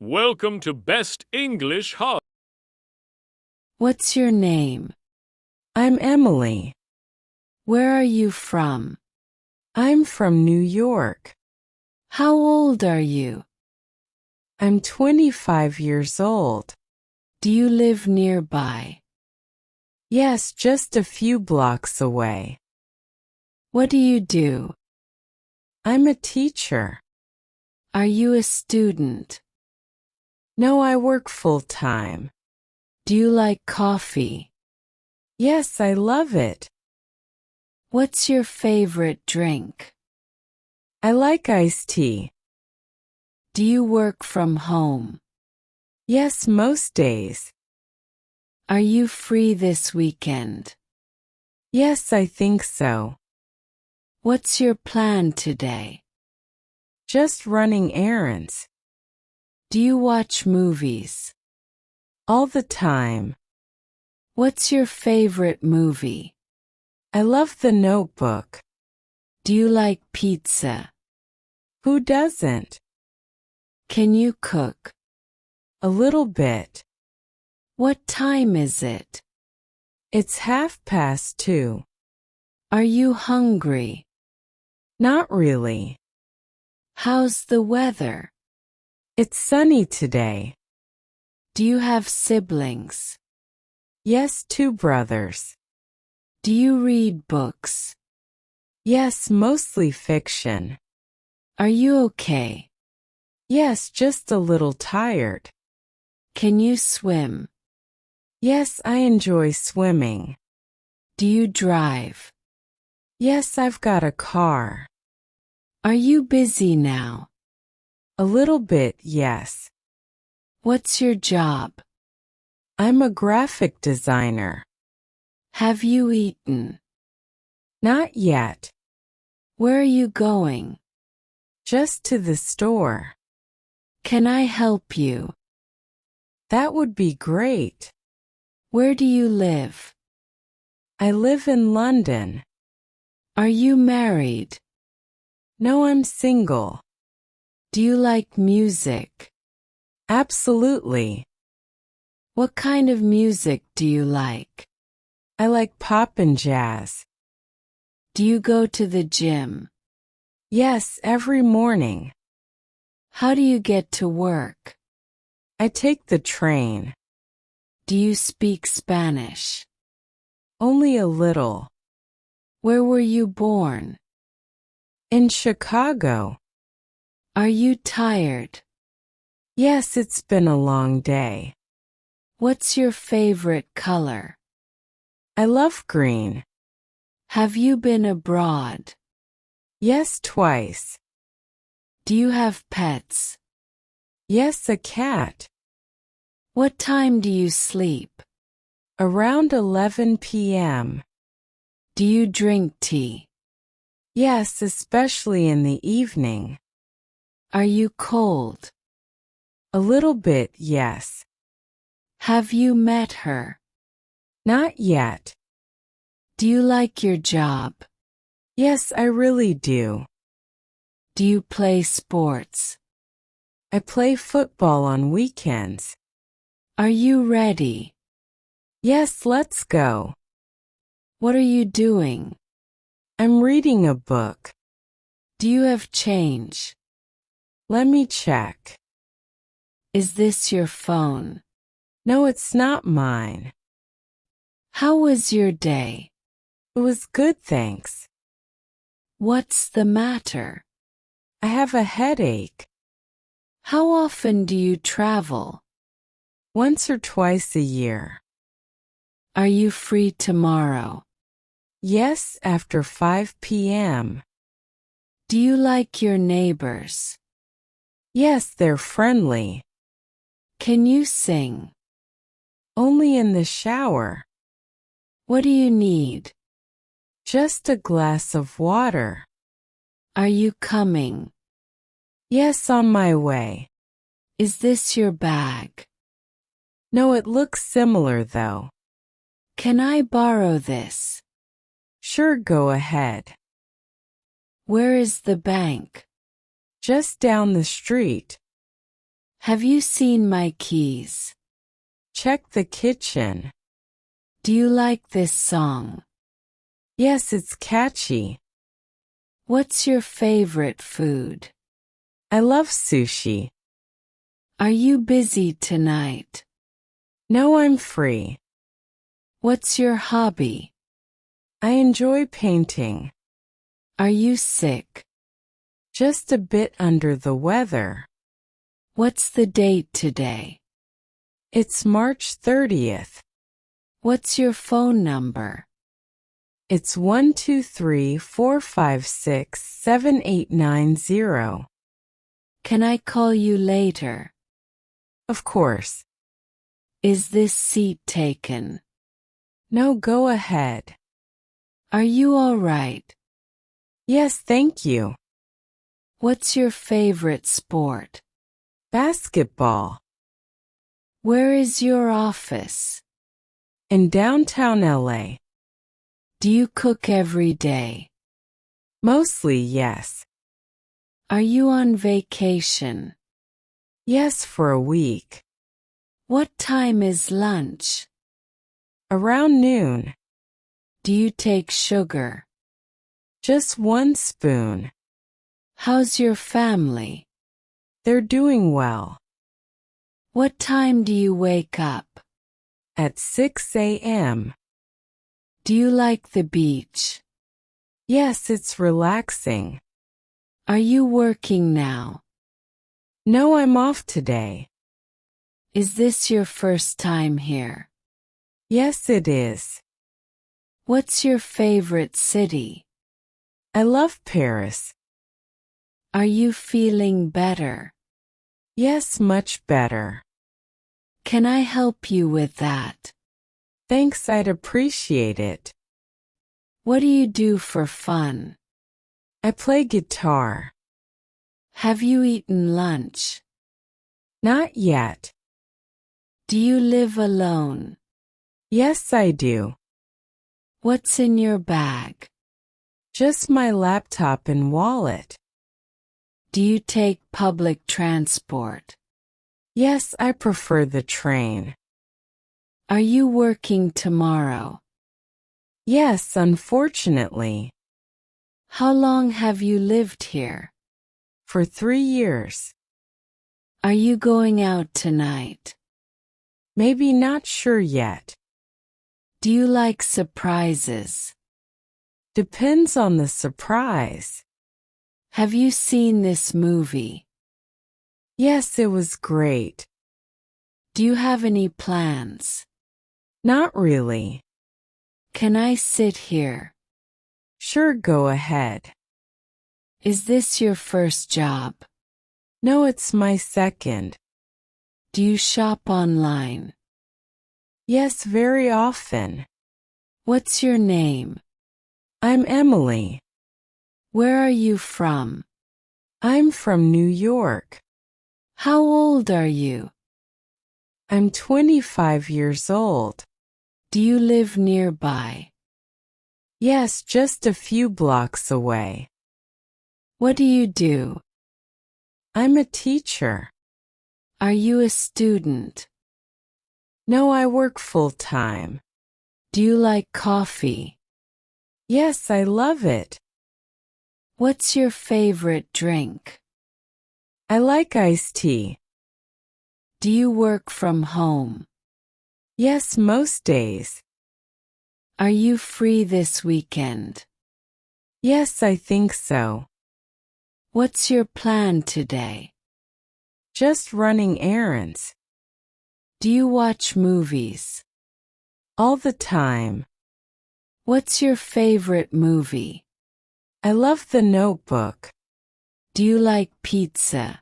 Welcome to Best English Hub. What's your name? I'm Emily. Where are you from? I'm from New York. How old are you? I'm 25 years old. Do you live nearby? Yes, just a few blocks away. What do you do? I'm a teacher. Are you a student? No, I work full-time. Do you like coffee? Yes, I love it. What's your favorite drink? I like iced tea. Do you work from home? Yes, most days. Are you free this weekend? Yes, I think so. What's your plan today? Just running errands. Do you watch movies? All the time. What's your favorite movie? I love The Notebook. Do you like pizza? Who doesn't? Can you cook? A little bit. What time is it? It's 2:30. Are you hungry? Not really. How's the weather? It's sunny today. Do you have siblings? Yes, 2 brothers. Do you read books? Yes, mostly fiction. Are you okay? Yes, just a little tired. Can you swim? Yes, I enjoy swimming. Do you drive? Yes, I've got a car. Are you busy now? A little bit, yes. What's your job? I'm a graphic designer. Have you eaten? Not yet. Where are you going? Just to the store. Can I help you? That would be great. Where do you live? I live in London. Are you married? No, I'm single. Do you like music? Absolutely. What kind of music do you like? I like pop and jazz. Do you go to the gym? Yes, every morning. How do you get to work? I take the train. Do you speak Spanish? Only a little. Where were you born? In Chicago. Are you tired? Yes, it's been a long day. What's your favorite color? I love green. Have you been abroad? Yes, twice. Do you have pets? Yes, a cat. What time do you sleep? Around 11 p.m. Do you drink tea? Yes, especially in the evening. Are you cold? A little bit, yes. Have you met her? Not yet. Do you like your job? Yes, I really do. Do you play sports? I play football on weekends. Are you ready? Yes, let's go. What are you doing? I'm reading a book. Do you have change? Let me check. Is this your phone? No, it's not mine. How was your day? It was good, thanks. What's the matter? I have a headache. How often do you travel? Once or twice a year. Are you free tomorrow? Yes, after 5 p.m. Do you like your neighbors? Yes, they're friendly. Can you sing? Only in the shower. What do you need? Just a glass of water. Are you coming? Yes, on my way. Is this your bag? No, it looks similar though. Can I borrow this? Sure, go ahead. Where is the bank? Just down the street. Have you seen my keys? Check the kitchen. Do you like this song? Yes, it's catchy. What's your favorite food? I love sushi. Are you busy tonight? No, I'm free. What's your hobby? I enjoy painting. Are you sick? Just a bit under the weather. What's the date today? It's March 30th. What's your phone number? It's 123-456-7890. Can I call you later? Of course. Is this seat taken? No, go ahead. Are you all right? Yes, thank you. What's your favorite sport? Basketball. Where is your office? In downtown LA. Do you cook every day? Mostly, yes. Are you on vacation? Yes, for a week. What time is lunch? Around noon. Do you take sugar? Just 1 spoon. How's your family? They're doing well. What time do you wake up? At 6 a.m. Do you like the beach? Yes, it's relaxing. Are you working now? No, I'm off today. Is this your first time here? Yes, it is. What's your favorite city? I love Paris. Are you feeling better? Yes, much better. Can I help you with that? Thanks, I'd appreciate it. What do you do for fun? I play guitar. Have you eaten lunch? Not yet. Do you live alone? Yes, I do. What's in your bag? Just my laptop and wallet. Do you take public transport? Yes, I prefer the train. Are you working tomorrow? Yes, unfortunately. How long have you lived here? For 3 years. Are you going out tonight? Maybe not sure yet. Do you like surprises? Depends on the surprise. Have you seen this movie? Yes, it was great. Do you have any plans? Not really. Can I sit here? Sure, go ahead. Is this your first job? No, it's my second. Do you shop online? Yes, very often. What's your name? I'm Emily. Where are you from? I'm from New York. How old are you? I'm 25 years old. Do you live nearby? Yes, just a few blocks away. What do you do? I'm a teacher. Are you a student? No, I work full-time. Do you like coffee? Yes, I love it. What's your favorite drink? I like iced tea. Do you work from home? Yes, most days. Are you free this weekend? Yes, I think so. What's your plan today? Just running errands. Do you watch movies? All the time. What's your favorite movie? I love The Notebook. Do you like pizza?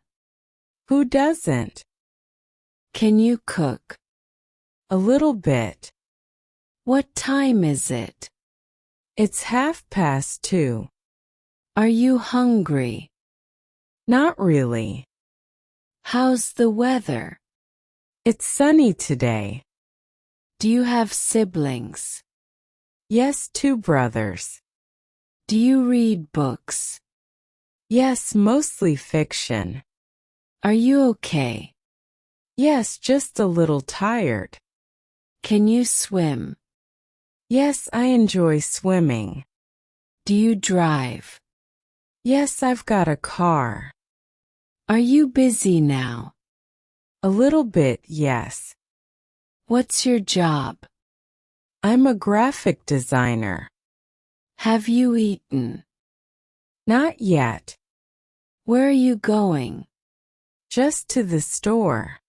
Who doesn't? Can you cook? A little bit. What time is it? It's 2:30. Are you hungry? Not really. How's the weather? It's sunny today. Do you have siblings? Yes, 2 brothers. Do you read books? Yes, mostly fiction. Are you okay? Yes, just a little tired. Can you swim? Yes, I enjoy swimming. Do you drive? Yes, I've got a car. Are you busy now? A little bit, yes. What's your job? I'm a graphic designer. Have you eaten? Not yet. Where are you going? Just to the store.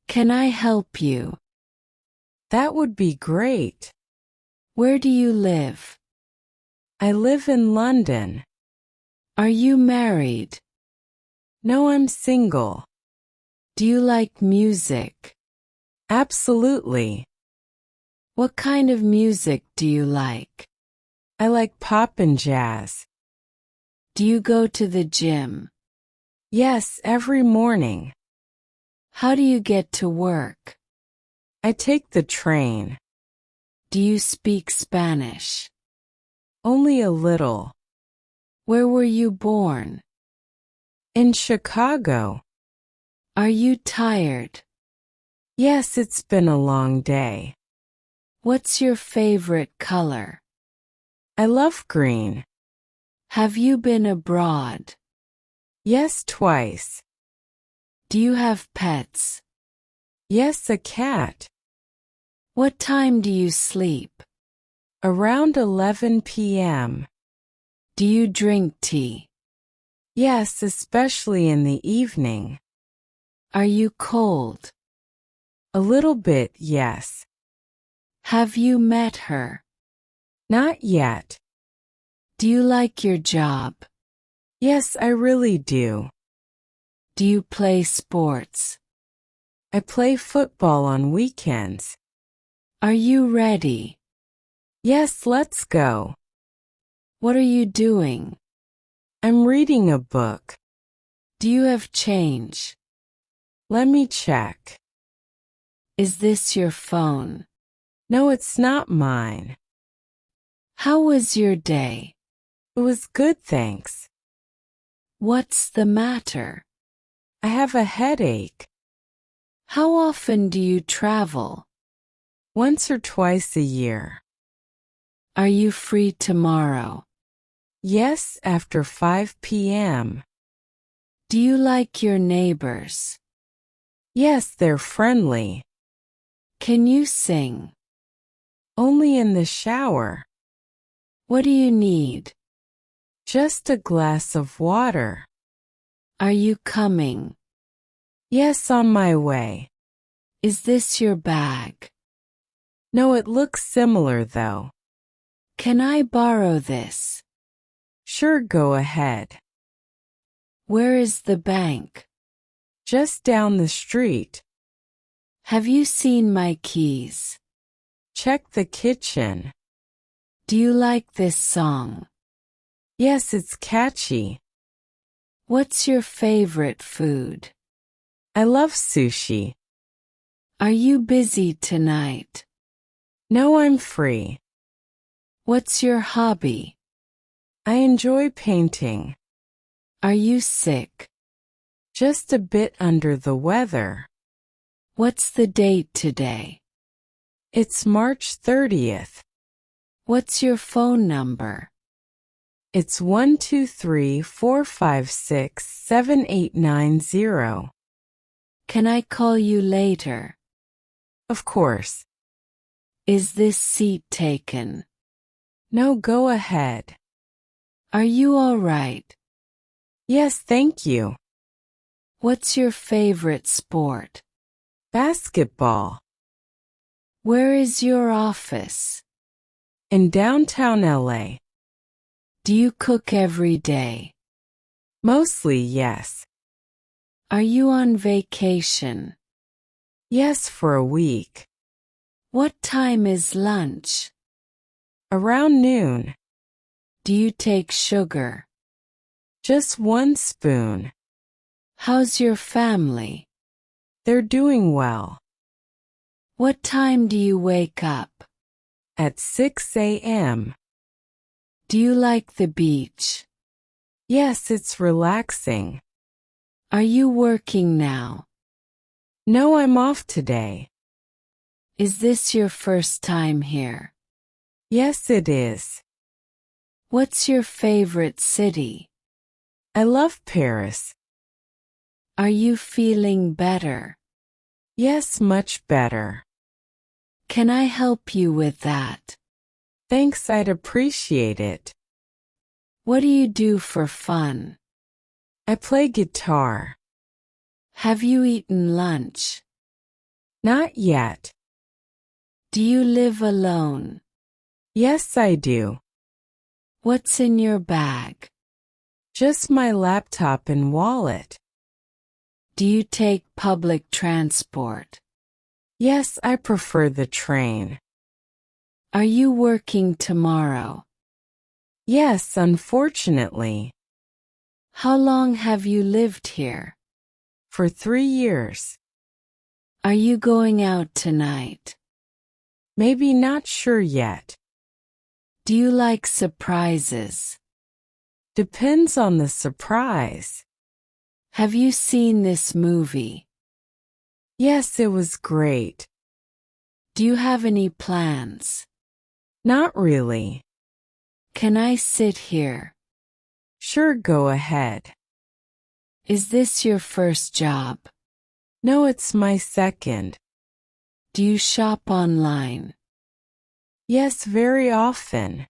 Can I help you? That would be great. Where do you live? I live in London. Are you married? No, I'm single. Do you like music? Absolutely. What kind of music do you like? I like pop and jazz. Do you go to the gym? Yes, every morning. How do you get to work? I take the train. Do you speak Spanish? Only a little. Where were you born? In Chicago. Are you tired? Yes, it's been a long day. What's your favorite color? I love green. Have you been abroad? Yes, twice. Do you have pets? Yes, a cat. What time do you sleep? Around 11 p.m. Do you drink tea? Yes, especially in the evening. Are you cold? A little bit, yes. Have you met her? Not yet. Do you like your job? Yes, I really do. Do you play sports? I play football on weekends. Are you ready? Yes, let's go. What are you doing? I'm reading a book. Do you have change? Let me check. Is this your phone? No, it's not mine. How was your day? It was good, thanks. What's the matter? I have a headache. How often do you travel? Once or twice a year. Are you free tomorrow? Yes, after 5 p.m. Do you like your neighbors? Yes, they're friendly. Can you sing? Only in the shower. What do you need? Just a glass of water. Are you coming? Yes, on my way. Is this your bag? No, it looks similar though. Can I borrow this? Sure, go ahead. Where is the bank? Just down the street. Have you seen my keys? Check the kitchen. Do you like this song? Yes, it's catchy. What's your favorite food? I love sushi. Are you busy tonight? No, I'm free. What's your hobby? I enjoy painting. Are you sick? Just a bit under the weather. What's the date today? It's March 30th. What's your phone number? It's 123-456-7890. Can I call you later? Of course. Is this seat taken? No, go ahead. Are you all right? Yes, thank you. What's your favorite sport? Basketball. Where is your office? In downtown LA. Do you cook every day? Mostly, yes. Are you on vacation? Yes, for a week. What time is lunch? Around noon. Do you take sugar? Just 1 spoon. How's your family? They're doing well. What time do you wake up? At 6 a.m. Do you like the beach? Yes, it's relaxing. Are you working now? No, I'm off today. Is this your first time here? Yes, it is. What's your favorite city? I love Paris. Are you feeling better? Yes, much better. Can I help you with that? Thanks, I'd appreciate it. What do you do for fun? I play guitar. Have you eaten lunch? Not yet. Do you live alone? Yes, I do. What's in your bag? Just my laptop and wallet. Do you take public transport? Yes, I prefer the train. Are you working tomorrow? Yes, unfortunately. How long have you lived here? For 3 years. Are you going out tonight? Maybe not sure yet. Do you like surprises? Depends on the surprise. Have you seen this movie? Yes, it was great. Do you have any plans? Not really. Can I sit here? Sure, go ahead. Is this your first job? No, it's my second. Do you shop online? Yes, very often.